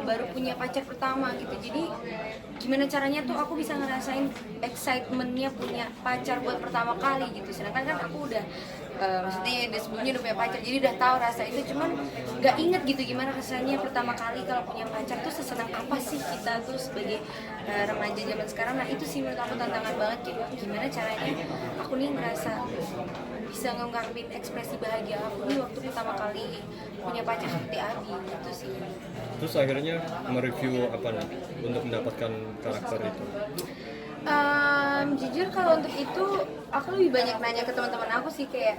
baru punya pacar pertama gitu. Jadi gimana caranya tuh aku bisa ngerasain excitementnya punya pacar buat pertama kali gitu. Sedangkan kan aku udah maksudnya udah sebelumnya udah punya pacar, jadi udah tahu rasa itu, cuman nggak inget gitu gimana rasanya pertama kali kalau punya pacar tuh sesenang apa sih kita tuh sebagai remaja zaman sekarang. Nah itu sih menurut aku tantangan banget, kayak gimana caranya aku nih ngerasa bisa ngungkapin ekspresi bahagia aku nih waktu pertama kali punya pacar seperti Abi gitu sih. Terus akhirnya mereview apa nih untuk mendapatkan karakter itu? Jujur kalau untuk itu aku lebih banyak nanya ke teman-teman aku sih, kayak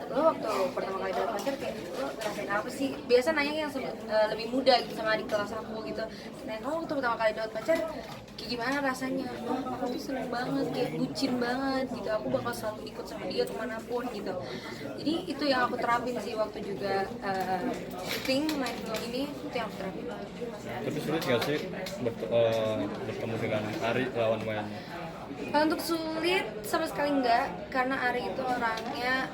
lo waktu pertama kali dapet pacar kayak lo ngerasain apa sih, biasa nanya yang lebih muda gitu sama adik kelas aku gitu. Nah kamu waktu pertama kali dapet pacar kayak gimana rasanya? Oh aku tuh seneng banget, kayak bucin banget gitu, aku bakal selalu ikut sama dia kemanapun gitu. Jadi itu yang aku terapin sih waktu juga syuting main film ini, itu yang aku terapin. Tapi sulit nggak sih bertemu dengan Ari lawan Wayan? Kalau untuk sulit sama sekali enggak, karena Ari itu orangnya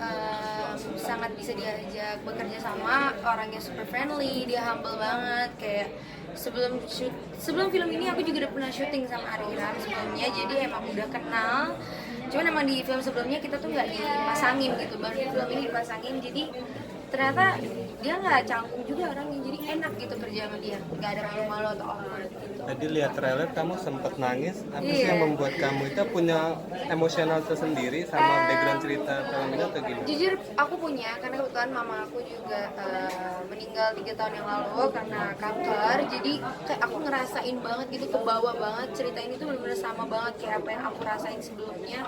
sangat bisa diajak bekerja sama, orangnya super friendly, dia humble banget. Kayak sebelum film ini aku juga udah pernah syuting sama Ari Iram sebelumnya, jadi emang udah kenal. Cuman emang di film sebelumnya kita tuh nggak dipasangin gitu, baru di film ini dipasangin. Jadi ternyata dia nggak canggung juga orangnya, jadi enak gitu kerja sama dia, nggak ada malu-malu atau awkward gitu. Tadi lihat trailer kamu sempat nangis, apa sih Iya. yang membuat kamu itu punya emosional tersendiri sama background cerita film ini atau gimana? Jujur aku punya, karena kebetulan mama aku juga meninggal 3 tahun yang lalu karena kanker. Jadi kayak aku ngerasain banget gitu, kebawa banget, cerita ini tuh benar-benar sama banget kayak apa yang aku rasain sebelumnya.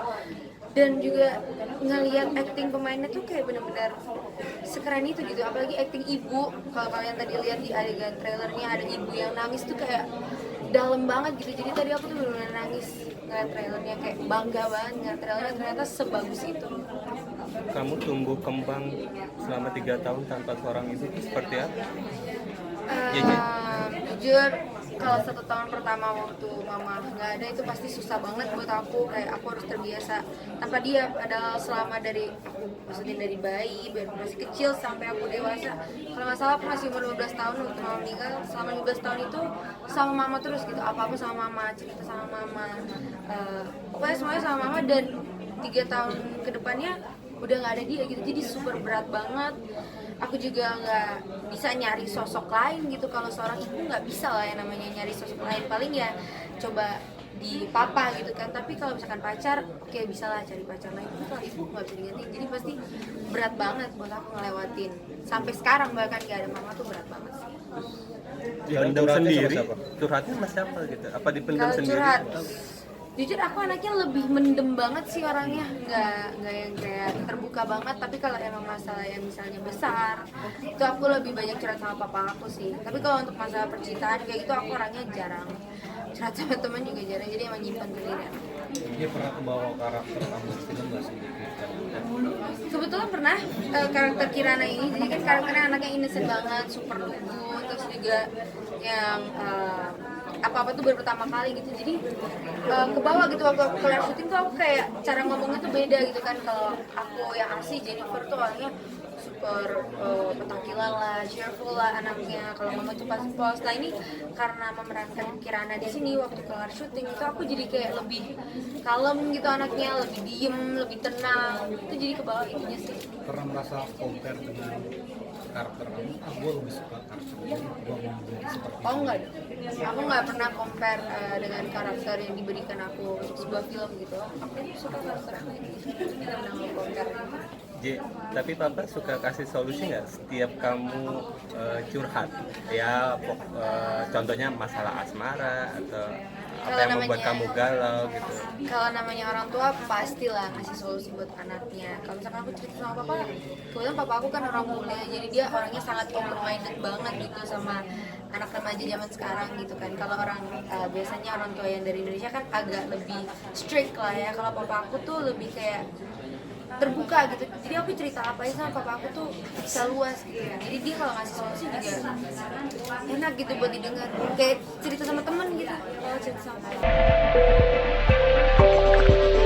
Dan juga ngelihat acting pemainnya tuh kayak benar-benar sekeren itu gitu, apalagi acting ibu. Kalau kalian tadi lihat di adegan trailernya ada ibu yang nangis tuh kayak dalam banget gitu. Jadi tadi aku tuh benar-benar nangis ngeliat trailernya, kayak bangga banget ngeliat trailernya, ternyata sebagus itu. Kamu tumbuh kembang selama 3 tahun tanpa seorang ibu itu seperti apa? Jujur kalau 1 tahun pertama waktu mama nggak ada itu pasti susah banget buat aku, kayak aku harus terbiasa tanpa dia. Padahal selama dari aku, maksudnya dari bayi, dari masih kecil sampai aku dewasa, kalau nggak salah aku masih umur 15 tahun waktu mama meninggal, selama 15 tahun itu sama mama terus gitu, apa-apa sama mama, cerita sama mama, pokoknya semuanya sama mama. Dan 3 tahun ke depannya udah nggak ada dia gitu, jadi super berat banget. Aku juga nggak bisa nyari sosok lain gitu, kalau seorang ibu nggak bisa lah yang namanya nyari sosok lain, paling ya coba di papa gitu kan. Tapi kalau misalkan pacar, oke bisa lah cari pacar lain, tapi kalau ibu nggak bisa diganti. Jadi pasti berat banget buat aku ngelewatin, sampai sekarang bahkan nggak ada mama tuh berat banget sih. Dipendam Curhatnya sama sendiri, siapa? curhatnya sama siapa gitu? Apa dipendam Kalau sendiri? curhat, jujur aku anaknya lebih mendem banget sih orangnya, nggak yang kayak terbuka banget. Tapi kalau emang masalah yang misalnya besar, itu aku lebih banyak curhat sama papa aku sih. Tapi kalau untuk masalah percintaan kayak gitu, aku orangnya jarang curhat sama teman juga jarang, jadi emang nyimpan sendiri. Dia pernah membawa karakter kamu di film nggak sih? Kebetulan pernah karakter Kirana ini, jadi kan karakternya anaknya innocent banget, super lugu, terus juga yang apa-apa tuh baru pertama kali gitu. Jadi ke bawah gitu waktu aku kelar syuting tuh, aku kayak cara ngomongnya tuh beda gitu kan. Kalau aku yang asli Jennifer tuh orangnya super petakilan lah, cheerful lah anaknya. Kalau mama tuh pas-pas. Nah ini karena memerankan Kirana di sini waktu kelar syuting itu, aku jadi kayak lebih kalem gitu anaknya, lebih diem, lebih tenang. Itu jadi ke bawah itunya sih. Pernah merasa compare dengan karakter kamu? Gue lebih suka karakter ini, gue mau menjadi seperti Oh enggak dong, aku nggak pernah compare dengan karakter yang diberikan aku untuk sebuah film gitu. Aku suka karakter aku ini, tidak pernah compare. Tapi papa suka kasih solusi nggak setiap kamu curhat? Ya, contohnya masalah asmara atau apa yang membuat kamu galau gitu. Kalau namanya orang tua pastilah ngasih solusi buat anaknya. Kalau misalkan aku cerita sama papa, kebetulan papa aku kan orang bule, jadi dia orangnya sangat open minded banget gitu sama anak remaja zaman sekarang gitu kan. Kalau orang biasanya orang tua yang dari Indonesia kan agak lebih strict lah ya. Kalau papa aku tuh lebih kayak terbuka gitu, jadi aku cerita apa aja sama papa aku tuh bisa luas gitu. Jadi dia kalau ngasih solusi juga enak gitu buat didengar, kayak cerita sama temen gitu kalau cerita sama papa.